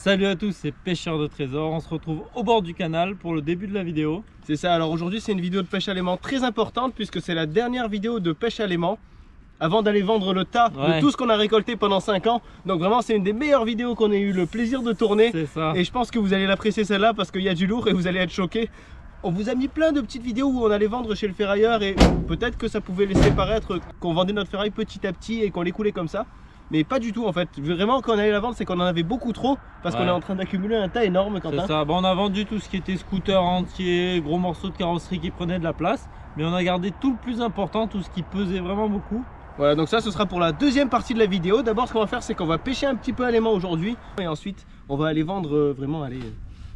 Salut à tous, c'est Pêcheurs de Trésors. On se retrouve au bord du canal pour le début de la vidéo. C'est ça, alors aujourd'hui c'est une vidéo de pêche à l'aimant très importante puisque c'est la dernière vidéo de pêche à l'aimant avant d'aller vendre le tas de tout ce qu'on a récolté pendant 5 ans. Donc vraiment c'est une des meilleures vidéos qu'on ait eu le plaisir de tourner. C'est ça. Et je pense que vous allez l'apprécier celle-là parce qu'il y a du lourd et vous allez être choqués. On vous a mis plein de petites vidéos où on allait vendre chez le ferrailleur et peut-être que ça pouvait laisser paraître qu'on vendait notre ferraille petit à petit et qu'on l'écoulait comme ça. Mais pas du tout en fait. Vraiment quand on allait la vendre c'est qu'on en avait beaucoup trop parce qu'on est en train d'accumuler un tas énorme. C'est ça, bon, on a vendu tout ce qui était scooter entier, gros morceaux de carrosserie qui prenaient de la place. Mais on a gardé tout le plus important, tout ce qui pesait vraiment beaucoup. Voilà, donc ça ce sera pour la deuxième partie de la vidéo. D'abord ce qu'on va faire c'est qu'on va pêcher un petit peu à l'aimant aujourd'hui. Et ensuite on va aller vendre vraiment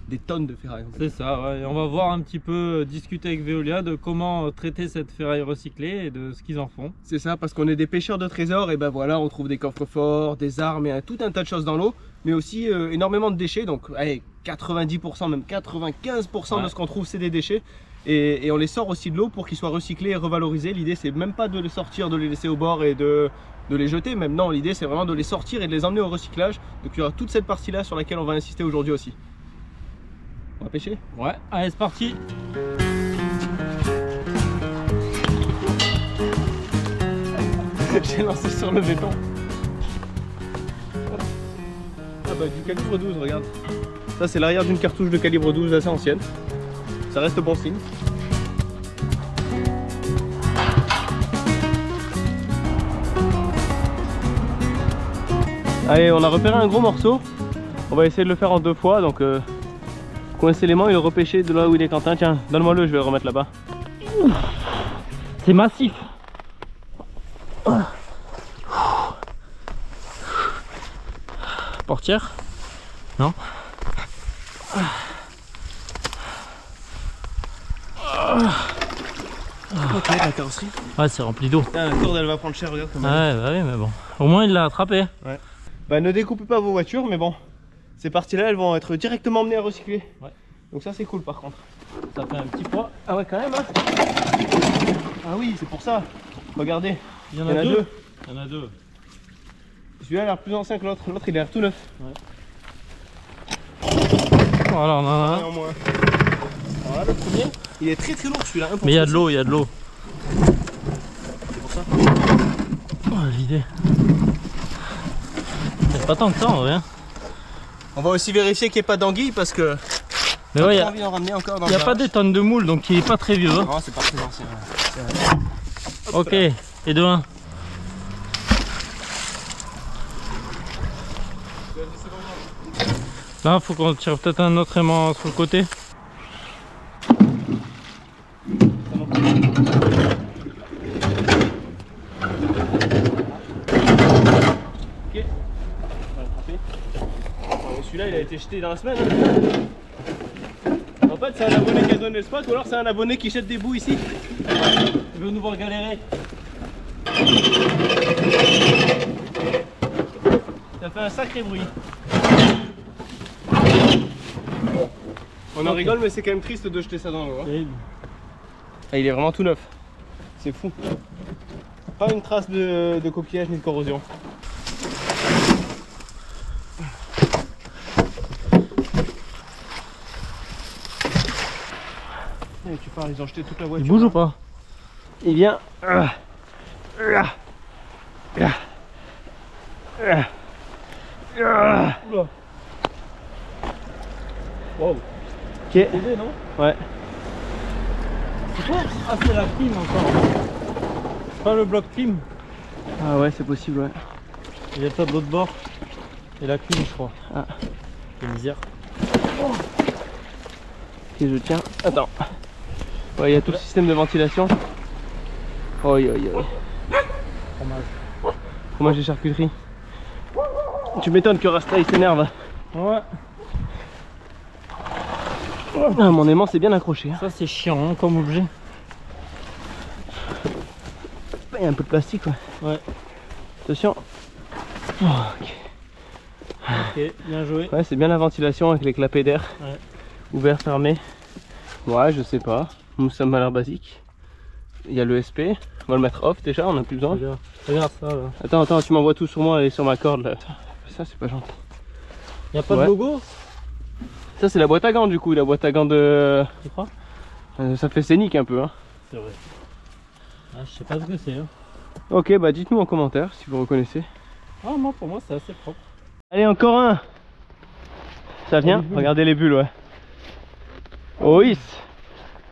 des tonnes de ferraille. C'est ça, ouais. Et on va voir un petit peu, discuter avec Veolia de comment traiter cette ferraille recyclée et de ce qu'ils en font. C'est ça, parce qu'on est des pêcheurs de trésors et ben voilà, on trouve des coffres-forts, des armes et tout un tas de choses dans l'eau, mais aussi énormément de déchets. Donc allez, 90%, même 95% de ce qu'on trouve c'est des déchets. Et on les sort aussi de l'eau pour qu'ils soient recyclés et revalorisés. L'idée c'est même pas de les sortir, de les laisser au bord et de les jeter, même non, l'idée c'est vraiment de les sortir et de les emmener au recyclage. Donc il y aura toute cette partie là sur laquelle on va insister aujourd'hui aussi. On va pêcher? Ouais, allez c'est parti. J'ai lancé sur le béton. Ah bah du calibre 12, regarde. Ça c'est l'arrière d'une cartouche de calibre 12 assez ancienne. Ça reste bon signe. Allez, on a repéré un gros morceau. On va essayer de le faire en 2 fois. Donc coincer l'aimant et le repêcher de là où il est Quentin. Tiens, donne-moi le, je vais le remettre là-bas. C'est massif. Portière? Non. Ok, la carrosserie. Ouais, c'est rempli d'eau. La corde elle va prendre cher, regarde comme ouais, bah oui, mais bon. Au moins il l'a attrapé. Ouais. Bah ne découpez pas vos voitures, mais bon. Ces parties-là, elles vont être directement emmenées à recycler. Ouais. Donc ça c'est cool par contre. Ça fait un petit poids. Ah ouais quand même hein. Ah oui, c'est pour ça. Regardez. Il y en a deux. Il y en a deux. Celui-là a l'air plus ancien que l'autre. L'autre il a l'air tout neuf. Ouais. Voilà, on en a un. Voilà le premier. Il est très lourd celui-là. Mais il y a de l'eau, il y a de l'eau. C'est pour ça. Oh, l'idée. Il n'y a pas tant que ça en vrai. On va aussi vérifier qu'il n'y ait pas d'anguille parce que. Mais ouais, il n'y a pas des tonnes de moules donc il est pas très vieux. Hein. Non, c'est pas très ancien. Ok, et de 1. Là, faut qu'on tire peut-être un autre aimant sur le côté. Ok. Celui-là, il a été jeté dans la semaine. En fait, c'est un abonné qui a donné le spot ou alors c'est un abonné qui jette des bouts ici. Il veut nous voir galérer. Ça fait un sacré bruit. On en rigole mais c'est quand même triste de jeter ça dans l'eau. Hein. Ah, il est vraiment tout neuf. C'est fou. Pas une trace de coquillage ni de corrosion. Et tu parles, ils ont jeté toute la voiture. Il bouge ou pas? Il vient. Wow. Ok. Aidé, non? Ouais. C'est quoi? Ah, c'est la clim encore. C'est pas le bloc clim? Ah ouais, c'est possible, ouais. Il y a le tas de l'autre bord. Et la clim, je crois. Ah. Quelle misère. Oh. Ok, je tiens. Attends. Ouais, il y a tout le système de ventilation. Oi, oi, oi. Fromage. Fromage et charcuterie. Tu m'étonnes que Rasta il s'énerve. Ouais. Ah, mon aimant c'est bien accroché. Hein. Ça c'est chiant hein, comme objet. Il y a un peu de plastique ouais. Ouais. Attention. Oh, ok. Ok, bien joué. Ouais, c'est bien la ventilation avec les clapets d'air. Ouais. Ouvert, fermé. Ouais, je sais pas. Ça m'a l'air basique. Il y a le SP. On va le mettre off déjà, on a plus besoin. Regarde ça là. Attends, tu m'envoies tout sur moi et sur ma corde là. Ça c'est pas gentil. Y a pas Ouais. de logo? Ça c'est la boîte à gants du coup, la boîte à gants de... Tu crois? ça fait scénique un peu hein. C'est vrai. Ah, je sais pas ce que c'est. Hein. Ok, bah dites-nous en commentaire si vous reconnaissez. Ah, moi, pour moi, c'est assez propre. Allez, encore un. Ça vient? Les bulles. Regardez les bulles, ouais. Oh oui.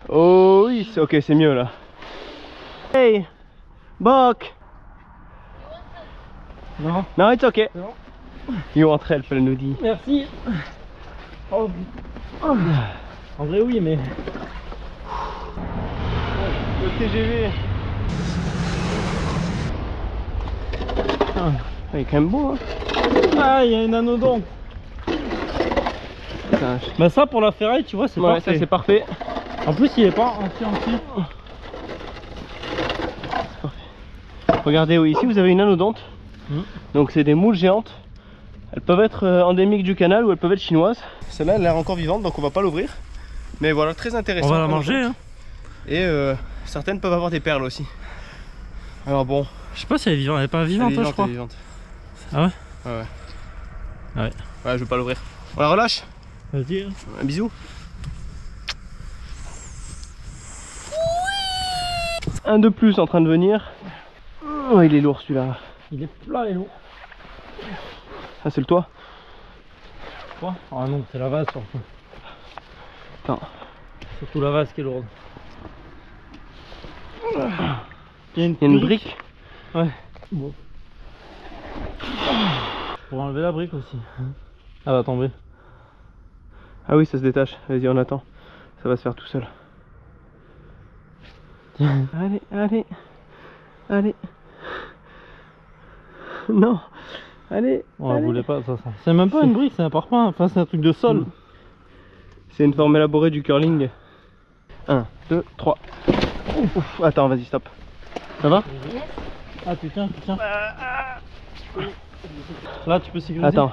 Oh oui. Ok, c'est mieux là. Hey, Bok. Non. No, it's okay. C'est bon. You want help, elle nous dit. Merci. Oh. Oh. En vrai, oui, mais. Le TGV. Ah, il est quand même beau, hein. Ah, il y a une anodonte. Putain, Bah, ça, pour la ferraille, tu vois, c'est ouais, parfait. ça c'est parfait. En plus, il est pas entier. Regardez, oui, ici vous avez une anodonte. Mm. Donc c'est des moules géantes. Elles peuvent être endémiques du canal ou elles peuvent être chinoises. Celle-là, elle a l'air encore vivante, donc on va pas l'ouvrir. Mais voilà, très intéressant. On va la comme manger, hein. Et certaines peuvent avoir des perles aussi. Alors bon, Je sais pas si elle est vivante, elle est pas vivante, elle est je crois. elle est vivante. Ah ouais? Ouais, ouais. Ah ouais. Ouais, je vais pas l'ouvrir. On la relâche. Vas-y. Hein. Un bisou. Un de plus en train de venir. Oh, il est lourd celui-là. Il est plat et lourd. Ah, c'est le toit. Quoi? Ah non, c'est la vase surtout. Attends. Surtout la vase qui est lourde. Il y a une brique. Ouais. Bon. Pour enlever la brique aussi. Elle va tomber. Ah oui, ça se détache. Vas-y, on attend. Ça va se faire tout seul. Allez, allez, allez. Non, allez. On la allez. voulait pas de toute façon. C'est même pas une brique, c'est un parpaing. Enfin, c'est un truc de sol. C'est une forme élaborée du curling. 1, 2, 3. Ouf, attends, vas-y, stop. Ça va? Ah, tu tiens, tu tiens. Là, tu peux sécuriser. Attends.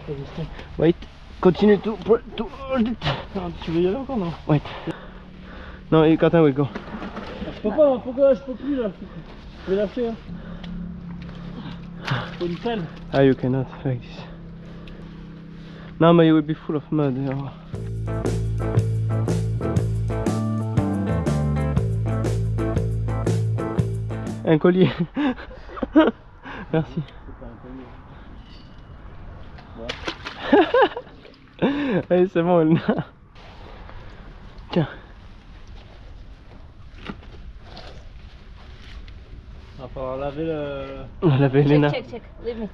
Vas-y, tiens. Wait. Continue to hold it. Ah, tu veux y aller encore, non? Wait. Non, et Quentin, will go. Je peux pas, pourquoi je peux plus là? Je vais lâcher. Hein. Faut une pelle. Ah, you cannot like this. No, but you will be full of mud. Un collier. Merci. Allez, c'est bon, Elena. Tiens. Il va falloir laver le... On va laver Elena. Check. Leave me.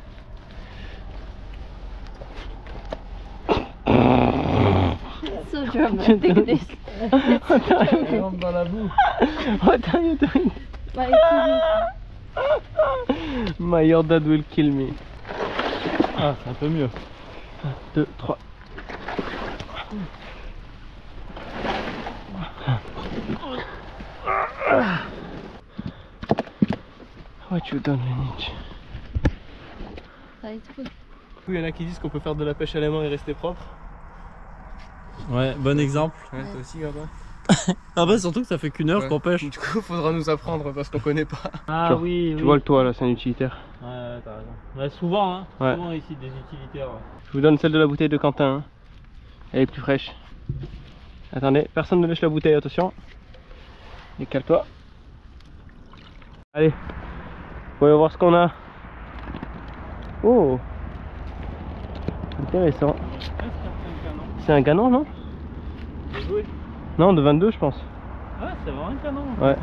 So dramatic this. Elle rentre dans la boue. What are you doing? My your dad will kill me. Ah, c'est un peu mieux. 1, 2, 3. What you done, Lenich? Il y en a qui disent qu'on peut faire de la pêche à la main et rester propre. Ouais, bon exemple. Ouais, toi aussi, Gabin. Ah bah surtout que ça fait qu'une heure Ouais. qu'on pêche. Du coup, faudra nous apprendre parce qu'on connaît pas. Ah Genre, oui, Tu vois le toit là, c'est un utilitaire. Ouais, t'as raison. Ouais, souvent, hein. Ouais. Souvent ici, des utilitaires. Ouais. Je vous donne celle de la bouteille de Quentin. Hein. Elle est plus fraîche. Attendez, personne ne lèche la bouteille, attention. Et cale-toi. Allez, voyons voir ce qu'on a. Oh, intéressant. C'est un canon, non? Oui. Non, de 22 je pense. Ouais, c'est vraiment un canon. Ouais.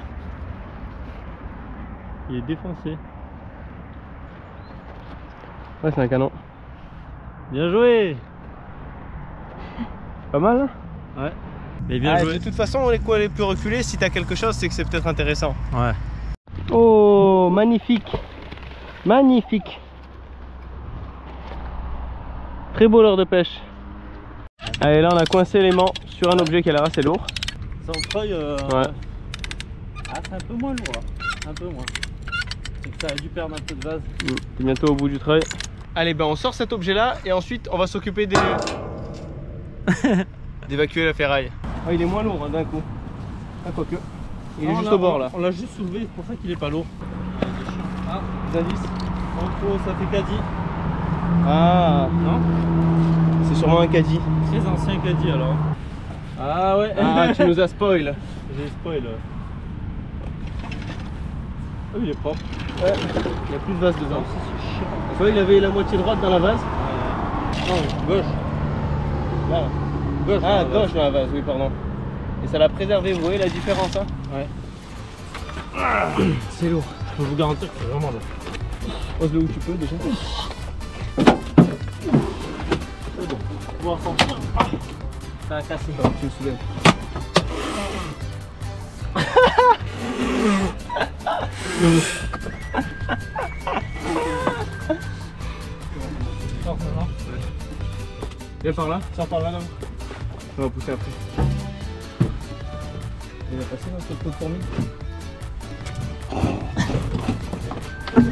Il est défoncé. Ouais, c'est un canon. Bien joué. Pas mal, hein? Ouais. Mais bien joué. De toute façon, les coups les plus reculés, si t'as quelque chose, c'est que c'est peut-être intéressant. Ouais. Oh, magnifique. Magnifique. Très beau leurre de pêche. Allez, là on a coincé l'aimant sur un objet qui a l'air assez lourd. Sans feuille. Ouais. Ah, c'est un peu moins lourd là. Un peu moins. C'est que ça a dû perdre un peu de vase. T'es bientôt au bout du treuil. Allez, ben on sort cet objet là et ensuite on va s'occuper des... d'évacuer la ferraille. Oh, il est moins lourd hein, d'un coup. Ah, quoique. Il est juste au bord là. On l'a juste soulevé, c'est pour ça qu'il est pas lourd. Ah, Les indices. en gros, ça fait caddie. Ah. Non? Sûrement un caddie. Très ancien caddie alors. Ah ouais. Ah, tu nous as spoil. J'ai spoil. Ah, il est propre. Ouais, il n'y a plus de vase dedans. Tu vois, il avait la moitié droite dans la vase. Non, gauche. Là. Gauche. Ah, gauche dans la vase, oui, pardon. Et ça l'a préservé, vous voyez la différence, hein? Ouais. C'est lourd. Je peux vous garantir que c'est vraiment lourd. Pose-le où tu peux déjà. C'est bon. Voir sans ça a cassé. Alors, tu me soulèves. Sors, ça marche. Viens par là. Sors par là, là. On va pousser après. Il va passer dans cette pot de fourmi.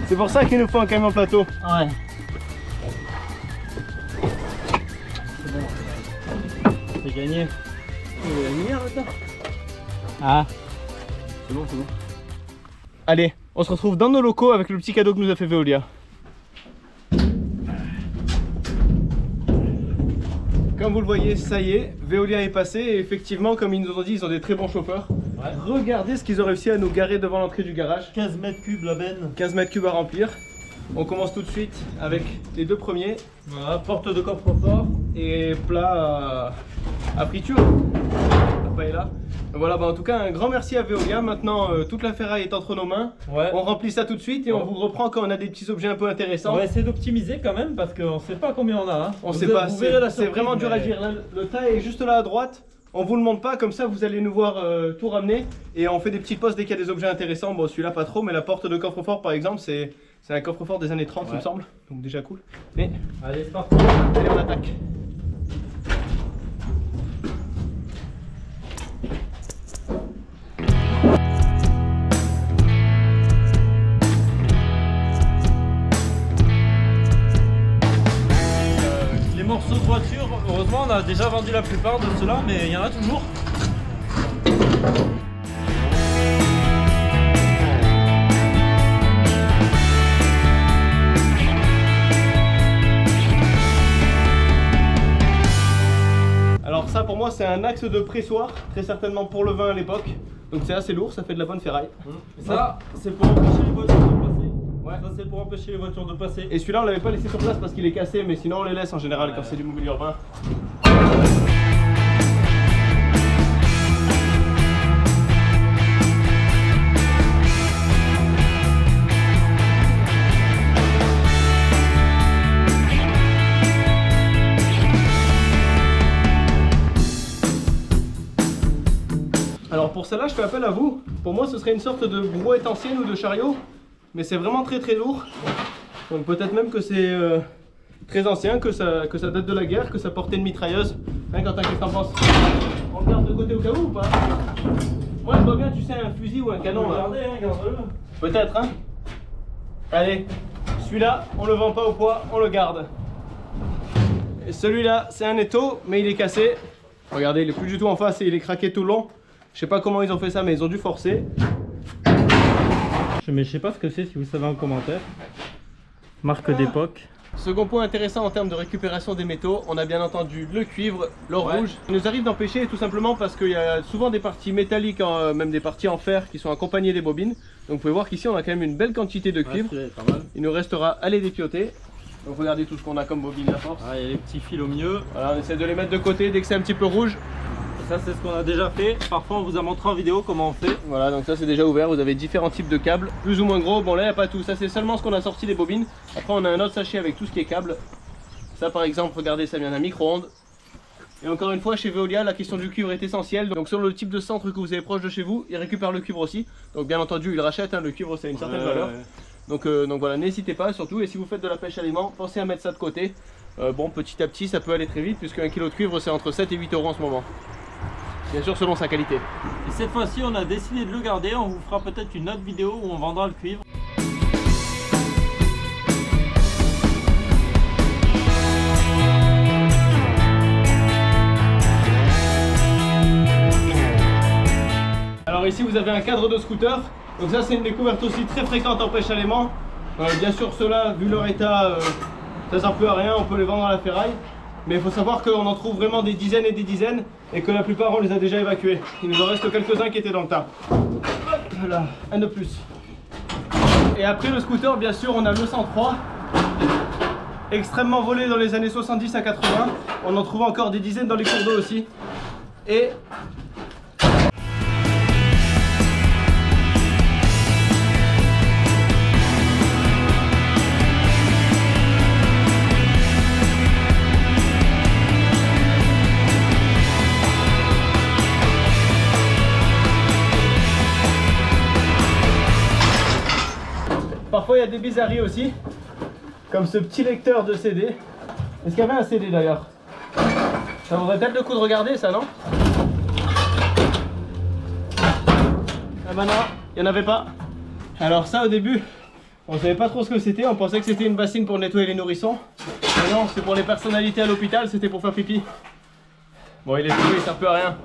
C'est pour ça qu'il nous faut un camion plateau. Ouais. C'est bon. C'est gagné. Il y a la lumière là-dedans. Ah. C'est bon, c'est bon. Allez, on se retrouve dans nos locaux avec le petit cadeau que nous a fait Veolia. Comme vous le voyez, ça y est, Veolia est passé et effectivement, comme ils nous ont dit, ils ont des très bons chauffeurs. Ouais. Regardez ce qu'ils ont réussi à nous garer devant l'entrée du garage. 15 mètres cubes la benne. 15 mètres cubes à remplir. On commence tout de suite avec les deux premiers. Voilà, porte de coffre-fort. Et plat à friture. La paella. Voilà, bah en tout cas, un grand merci à Veolia. Maintenant, toute la ferraille est entre nos mains. Ouais. On remplit ça tout de suite et on vous reprend quand on a des petits objets un peu intéressants. On va essayer d'optimiser quand même parce qu'on sait pas combien on a. Hein. On sait pas, c'est c'est vraiment dur à dire. Là, le tas est juste là à droite. On vous le montre pas, comme ça vous allez nous voir tout ramener. Et on fait des petites pauses dès qu'il y a des objets intéressants. Bon, celui-là pas trop, mais la porte de coffre-fort par exemple, c'est un coffre-fort des années 30, il me semble. Donc déjà cool. Mais allez, c'est parti. Allez, on attaque. Les morceaux de voiture, heureusement on a déjà vendu la plupart de ceux-là, mais il y en a toujours. Alors ça pour moi c'est un axe de pressoir, très certainement pour le vin à l'époque. Donc c'est assez lourd, ça fait de la bonne ferraille. Ça c'est pour empêcher les voitures de passer. Ouais. Ça c'est pour empêcher les voitures de passer. Et celui-là on l'avait pas laissé sur place parce qu'il est cassé, mais sinon on les laisse en général quand c'est du mobilier urbain. Alors pour celle-là, je fais appel à vous. Pour moi, ce serait une sorte de brouette ancienne ou de chariot, mais c'est vraiment très très lourd. Donc peut-être même que c'est très ancien, que ça date de la guerre, que ça portait une mitrailleuse. Hein, Quentin, qu'est-ce que t'en penses? On le garde de côté au cas où ou pas? Moi, je vois bien, tu sais, un fusil ou un canon. Regardez, hein, garde-le. Peut-être, hein. Allez, celui-là, on le vend pas au poids, on le garde. Et celui-là, c'est un étau, mais il est cassé. Regardez, il est plus du tout en face et il est craqué tout le long. Je sais pas comment ils ont fait ça, mais ils ont dû forcer. Mais je sais pas ce que c'est, si vous savez en commentaire. Marque d'époque. Second point intéressant en termes de récupération des métaux, on a bien entendu le cuivre, l'or rouge. Il nous arrive d'en pêcher tout simplement parce qu'il y a souvent des parties métalliques, même des parties en fer qui sont accompagnées des bobines. Donc vous pouvez voir qu'ici on a quand même une belle quantité de cuivre. Il nous restera à les dépioter. Donc regardez tout ce qu'on a comme bobine à force. Ah, il y a les petits fils au milieu. Voilà, on essaie de les mettre de côté dès que c'est un petit peu rouge. Ça c'est ce qu'on a déjà fait, parfois on vous a montré en vidéo comment on fait. Voilà, donc ça c'est déjà ouvert, vous avez différents types de câbles, plus ou moins gros. Bon là il n'y a pas tout, ça c'est seulement ce qu'on a sorti des bobines. Après on a un autre sachet avec tout ce qui est câble. Ça par exemple, regardez, ça vient d'un micro-ondes. Et encore une fois, chez Veolia, la question du cuivre est essentielle. Donc selon le type de centre que vous avez proche de chez vous, il récupère le cuivre aussi. Donc bien entendu, il rachète, hein, le cuivre c'est une certaine valeur. Donc voilà, n'hésitez pas, surtout, et si vous faites de la pêche aliment, pensez à mettre ça de côté. Bon, petit à petit, ça peut aller très vite, puisque 1 kg de cuivre c'est entre 7 et 8 € en ce moment. Bien sûr selon sa qualité. Et cette fois-ci on a décidé de le garder, on vous fera peut-être une autre vidéo où on vendra le cuivre. Alors ici vous avez un cadre de scooter, donc ça c'est une découverte aussi très fréquente en pêche à l'aimant. Bien sûr ceux-là, vu leur état, ça sert plus à rien, on peut les vendre à la ferraille. Mais il faut savoir qu'on en trouve vraiment des dizaines et des dizaines et que la plupart on les a déjà évacués. Il nous en reste quelques-uns qui étaient dans le tas. Voilà, un de plus. Et après le scooter, bien sûr, on a le 103. Extrêmement volé dans les années 70 à 80. On en trouve encore des dizaines dans les cours d'eau aussi. Et parfois il y a des bizarreries aussi, comme ce petit lecteur de CD. Est-ce qu'il y avait un CD d'ailleurs? Ça vaudrait peut-être le coup de regarder ça, non? Ah bah non, il n'y en avait pas. Alors ça au début, on savait pas trop ce que c'était, on pensait que c'était une bassine pour nettoyer les nourrissons. Mais non, c'est pour les personnalités à l'hôpital, c'était pour faire pipi. Bon, il est trouvé, ça peut à rien.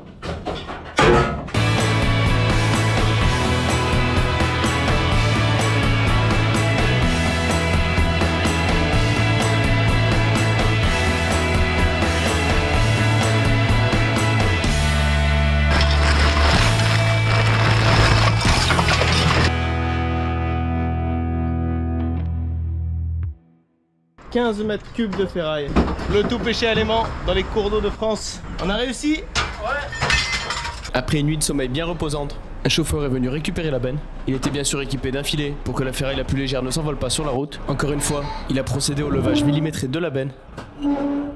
« 15 mètres cubes de ferraille. Le tout pêché à l'aimant dans les cours d'eau de France. On a réussi? Ouais. Après une nuit de sommeil bien reposante, un chauffeur est venu récupérer la benne. Il était bien sûr équipé d'un filet pour que la ferraille la plus légère ne s'envole pas sur la route. Encore une fois, il a procédé au levage millimétré de la benne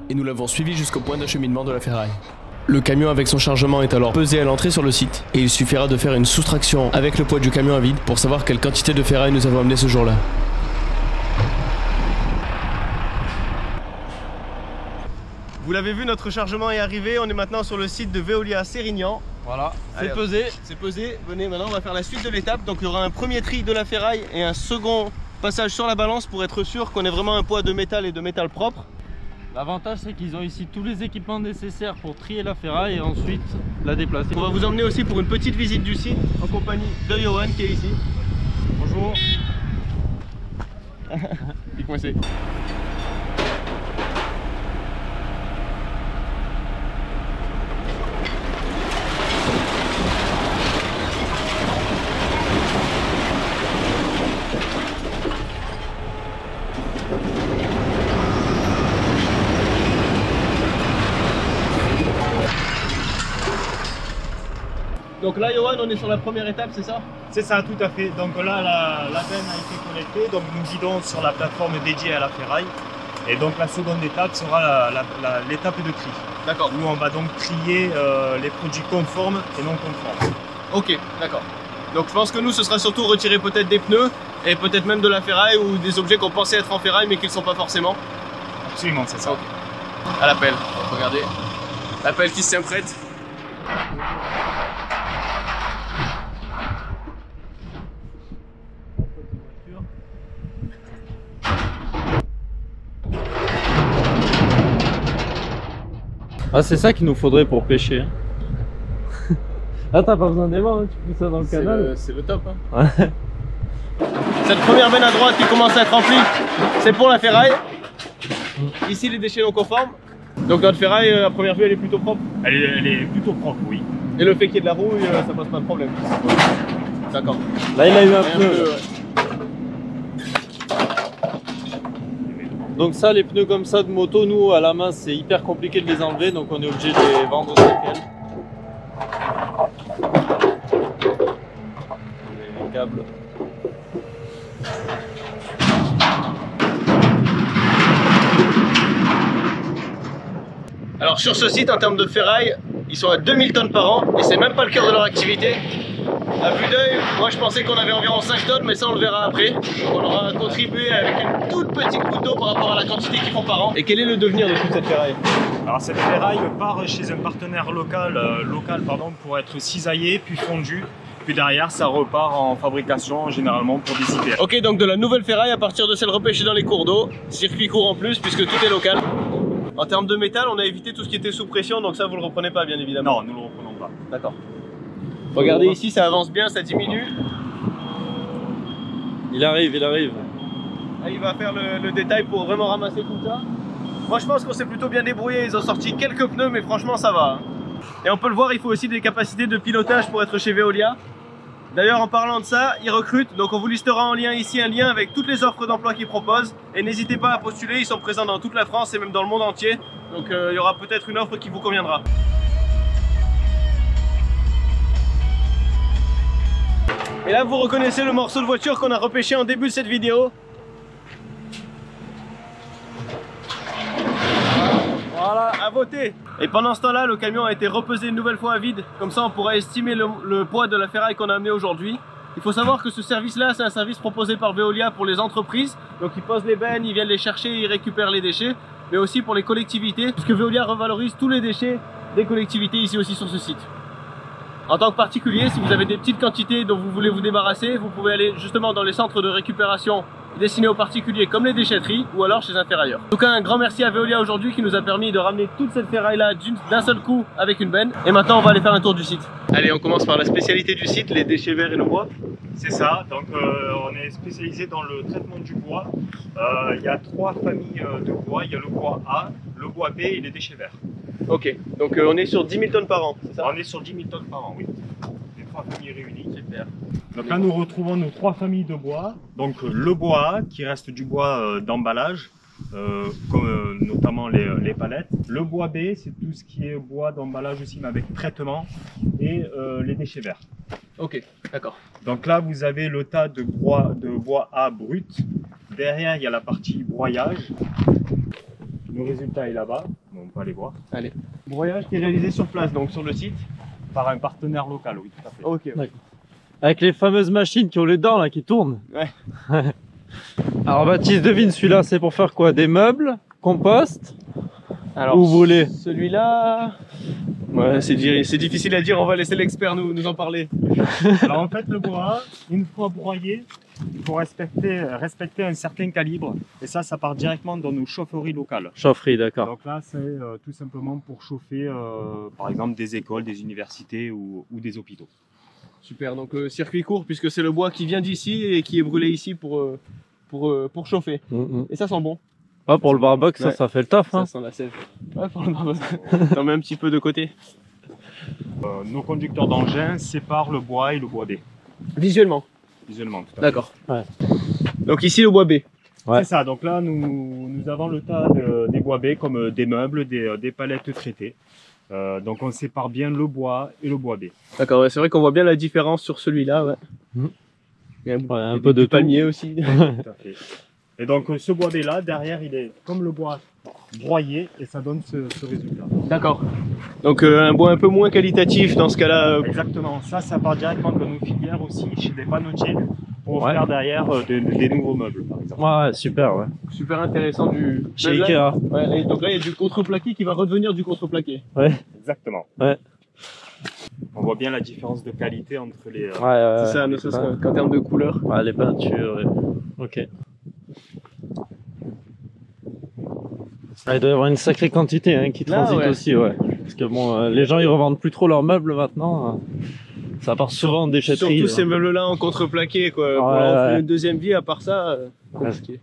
et nous l'avons suivi jusqu'au point d'acheminement de la ferraille. Le camion avec son chargement est alors pesé à l'entrée sur le site et il suffira de faire une soustraction avec le poids du camion à vide pour savoir quelle quantité de ferraille nous avons amené ce jour-là. Vous l'avez vu, notre chargement est arrivé. On est maintenant sur le site de Veolia Sérignan. Voilà, c'est Allez, pesé. C'est pesé. Venez, maintenant on va faire la suite de l'étape. Donc il y aura un premier tri de la ferraille et un second passage sur la balance pour être sûr qu'on ait vraiment un poids de métal et de métal propre. L'avantage c'est qu'ils ont ici tous les équipements nécessaires pour trier la ferraille et ensuite la déplacer. On va vous emmener aussi pour une petite visite du site en compagnie de Johan qui est ici. Bonjour. Il est coincé. Donc là, Johan, on est sur la première étape, c'est ça? C'est ça, tout à fait. Donc là, la benne a été connectée, donc nous guidons sur la plateforme dédiée à la ferraille. Et donc la seconde étape sera l'étape de tri. D'accord. Où on va donc trier les produits conformes et non conformes. Ok, d'accord. Donc je pense que nous, ce sera surtout retirer peut-être des pneus et peut-être même de la ferraille ou des objets qu'on pensait être en ferraille mais qui ne sont pas forcément. Absolument, c'est ça. Ok. À l'appel, regardez. L'appel qui s'imprête. Ah, c'est ça qu'il nous faudrait pour pêcher. Là, t'as pas besoin d'aimant, hein, tu fous ça dans le canal. C'est le top. Hein. Ouais. Cette première benne à droite qui commence à être remplie, c'est pour la ferraille. Ici, les déchets non conformes. Donc notre ferraille, à première vue, elle est plutôt propre. Elle est plutôt propre, oui. Et le fait qu'il y ait de la rouille, ça pose pas de problème. D'accord. Là, il a eu un pneu. pneu. Donc ça, les pneus comme ça de moto, nous à la main c'est hyper compliqué de les enlever, donc on est obligé de les vendre au séquelles. Les câbles. Alors sur ce site, en termes de ferraille, ils sont à 2000 tonnes par an et c'est même pas le cœur de leur activité. À vue d'œil, moi je pensais qu'on avait environ 5 tonnes, mais ça on le verra après. Donc on aura contribué avec une toute petite goutte d'eau par rapport à la quantité qu'ils font par an. Et quel est le devenir de toute cette ferraille? Alors cette ferraille part chez un partenaire local, pour être cisaillée puis fondue. Puis derrière ça repart en fabrication généralement pour des hyper. Ok, donc de la nouvelle ferraille à partir de celle repêchée dans les cours d'eau. Circuit court en plus puisque tout est local. En termes de métal, on a évité tout ce qui était sous pression, donc ça vous le reprenez pas bien évidemment. Non, nous ne le reprenons pas. D'accord. Regardez ici, ça avance bien, ça diminue. Il arrive, il arrive. Là, il va faire le détail pour vraiment ramasser tout ça. Moi je pense qu'on s'est plutôt bien débrouillé, ils ont sorti quelques pneus mais franchement ça va. Et on peut le voir, il faut aussi des capacités de pilotage pour être chez Veolia. D'ailleurs en parlant de ça, ils recrutent, donc on vous listera en lien ici un lien avec toutes les offres d'emploi qu'ils proposent. Et n'hésitez pas à postuler, ils sont présents dans toute la France et même dans le monde entier. Donc il y aura peut-être une offre qui vous conviendra. Et là vous reconnaissez le morceau de voiture qu'on a repêché en début de cette vidéo. Voilà, à voter. Et pendant ce temps-là, le camion a été repesé une nouvelle fois à vide. Comme ça, on pourra estimer le poids de la ferraille qu'on a amené aujourd'hui. Il faut savoir que ce service-là, c'est un service proposé par Veolia pour les entreprises. Donc, ils posent les bennes, ils viennent les chercher, ils récupèrent les déchets. Mais aussi pour les collectivités, puisque Veolia revalorise tous les déchets des collectivités ici aussi sur ce site. En tant que particulier, si vous avez des petites quantités dont vous voulez vous débarrasser, vous pouvez aller justement dans les centres de récupération destinés aux particuliers comme les déchetteries ou alors chez un ferrailleur. En tout cas, un grand merci à Veolia aujourd'hui qui nous a permis de ramener toute cette ferraille là d'un seul coup avec une benne. Et maintenant, on va aller faire un tour du site. Allez, on commence par la spécialité du site, les déchets verts et le bois. C'est ça, donc on est spécialisé dans le traitement du bois. Il y a 3 familles de bois, il y a le bois A, le bois B et les déchets verts. Ok, donc on est sur 10 000 tonnes par an, c'est ça? On est sur 10 000 tonnes par an, oui. Les 3 familles réunies. Super. Donc là, nous retrouvons nos 3 familles de bois. Donc le bois A, qui reste du bois d'emballage, comme notamment les palettes. Le bois B, c'est tout ce qui est bois d'emballage aussi, mais avec traitement, et les déchets verts. Ok, d'accord. Donc là, vous avez le tas de bois A brut. Derrière, il y a la partie broyage. Le résultat est là-bas, on peut aller voir. Allez. Broyage qui est réalisé sur place, donc sur le site. Par un partenaire local, oui, tout à fait. Ok. D'accord. Avec les fameuses machines qui ont les dents là, qui tournent. Ouais. Alors Baptiste, devine, celui-là c'est pour faire quoi? Des meubles? Compost? Alors, où vous voulez? Celui-là... Ouais, c'est difficile à dire, on va laisser l'expert nous en parler. Alors en fait, le bois, une fois broyé, il faut respecter un certain calibre. Et ça part directement dans nos chaufferies locales. Chaufferie, d'accord. Donc là, c'est tout simplement pour chauffer, par exemple, des écoles, des universités ou des hôpitaux. Super, donc circuit court puisque c'est le bois qui vient d'ici et qui est brûlé ici pour chauffer. Et ça sent bon. Ah, pour le barbecue, ouais. ça fait le taf. Hein. Ça sent la sève. Ouais, pour le barbecue. On met un petit peu de côté. Nos conducteurs d'engins séparent le bois et le bois B. Visuellement. Visuellement, tout à fait. D'accord. Ouais. Donc ici le bois B. Ouais. C'est ça, donc là nous avons le tas des bois B comme des meubles, des palettes traitées. Donc on sépare bien le bois et le bois B. D'accord, ouais, c'est vrai qu'on voit bien la différence sur celui-là. Ouais. Il y a Un peu de palmier aussi. Tout à fait. Et donc ce bois B là, derrière il est comme le bois broyé et ça donne ce résultat. D'accord. Donc un bois un peu moins qualitatif dans ce cas-là. Exactement, ça part directement de nos filières aussi chez des panneaux-tiers pour faire derrière des nouveaux meubles par exemple. Ouais, super, ouais. Super intéressant du... Chez là, Ikea. Ouais, donc là il y a du contreplaqué qui va redevenir du contreplaqué. Ouais. Exactement. Ouais. On voit bien la différence de qualité entre les... C'est ça, ne serait-ce qu'en termes de couleur. Ouais, les peintures, ouais. Ok. Ah, il doit y avoir une sacrée quantité hein, qui transite aussi, ouais. Parce que bon, les gens ils revendent plus trop leurs meubles maintenant. Ça part souvent en déchetterie. Surtout ces meubles-là en contreplaqué, quoi. Pour leur offrir une deuxième vie, à part ça, compliqué.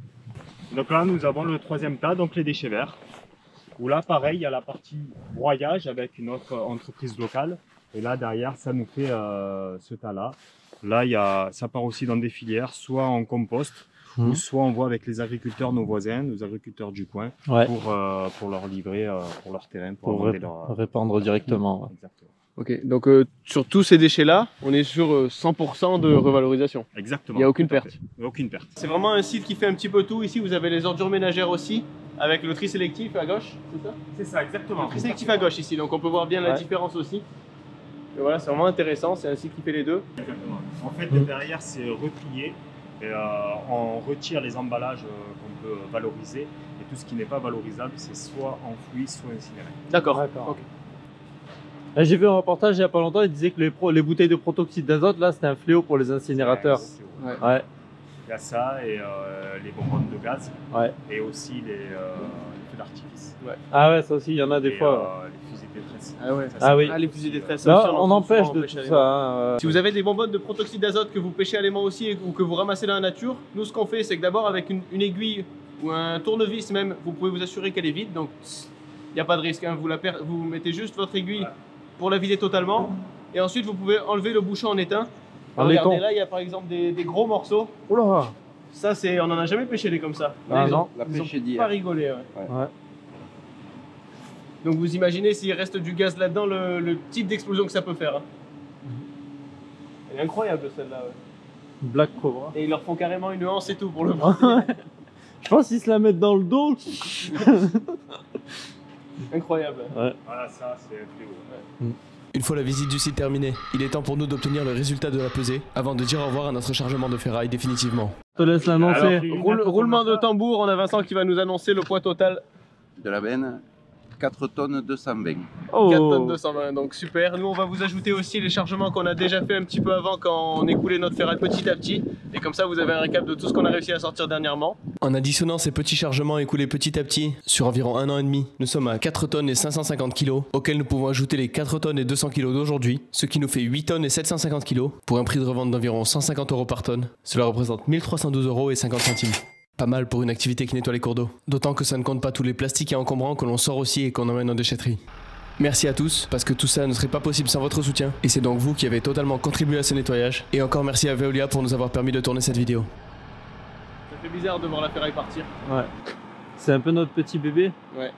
Donc là, nous avons le 3e tas, donc les déchets verts. Où là, pareil, il y a la partie broyage avec une autre entreprise locale. Et là, derrière, ça nous fait ce tas-là. Là, ça part aussi dans des filières, soit en compost, ou soit on voit avec les agriculteurs, nos voisins, nos agriculteurs du coin, pour leur livrer pour leur terrain, pour répandre directement. Ouais. Exactement. Ok, donc sur tous ces déchets-là, on est sur 100% de revalorisation. Exactement. Il n'y a aucune perte. Aucune perte. C'est vraiment un site qui fait un petit peu tout. Ici, vous avez les ordures ménagères aussi, avec le tri sélectif à gauche, c'est ça? C'est ça, exactement. Le tri sélectif à gauche ici, donc on peut voir bien la différence aussi. Et voilà, c'est vraiment intéressant, c'est un site qui fait les deux. Exactement. En fait, derrière, c'est replié. Et, on retire les emballages qu'on peut valoriser. Et tout ce qui n'est pas valorisable, c'est soit enfoui, soit incinéré. D'accord. Okay. J'ai vu un reportage il n'y a pas longtemps, il disait que les bouteilles de protoxyde d'azote, là, c'était un fléau pour les incinérateurs. Ouais. Il y a ça et les bonbonnes de gaz. Ouais. Et aussi les feux d'artifice. Ouais. Ah ouais, ça aussi, il y en a des fois. Les fusils de détresse. Ah ouais. Ah oui. Ah, les fusils de détresse. Là, on empêche de tout ça. Si vous avez des bonbonnes de protoxyde d'azote que vous pêchez à l'aimant aussi ou que vous ramassez dans la nature, nous ce qu'on fait c'est que d'abord avec une aiguille ou un tournevis même, vous pouvez vous assurer qu'elle est vide, donc il n'y a pas de risque. Hein. Vous mettez juste votre aiguille pour la vider totalement, et ensuite vous pouvez enlever le bouchon en étain. Regardez là, il y a par exemple des gros morceaux. Oula. Ça, on n'en a jamais pêché des comme ça. Ah, non. Ils ont pas rigolé. Ouais. Donc vous imaginez s'il reste du gaz là-dedans, le type d'explosion que ça peut faire. Hein. Elle est incroyable celle-là. Ouais. Black Cobra. Et ils leur font carrément une anse et tout pour le prendre. Je pense qu'ils se la mettent dans le dos. Incroyable. Ouais. Voilà, ça c'est fléau. Une fois la visite du site terminée, il est temps pour nous d'obtenir le résultat de la pesée avant de dire au revoir à notre chargement de ferraille définitivement. Je te laisse l'annoncer. Roulement de tambour, on a Vincent qui va nous annoncer le poids total. De la benne, 4 tonnes 220. Oh. 4 tonnes 220, donc super. Nous on va vous ajouter aussi les chargements qu'on a déjà fait un petit peu avant quand on écoulait notre ferraille petit à petit. Et comme ça vous avez un récap de tout ce qu'on a réussi à sortir dernièrement. En additionnant ces petits chargements écoulés petit à petit, sur environ 1 an et demi, nous sommes à 4 tonnes et 550 kg, auxquels nous pouvons ajouter les 4 tonnes et 200 kg d'aujourd'hui, ce qui nous fait 8 tonnes et 750 kg, pour un prix de revente d'environ 150 € par tonne. Cela représente 1312 € et 50 centimes. Pas mal pour une activité qui nettoie les cours d'eau. D'autant que ça ne compte pas tous les plastiques et encombrants que l'on sort aussi et qu'on emmène en déchetterie. Merci à tous, parce que tout ça ne serait pas possible sans votre soutien, et c'est donc vous qui avez totalement contribué à ce nettoyage. Et encore merci à Veolia pour nous avoir permis de tourner cette vidéo. Ça fait bizarre de voir la ferraille partir. Ouais. C'est un peu notre petit bébé. Ouais.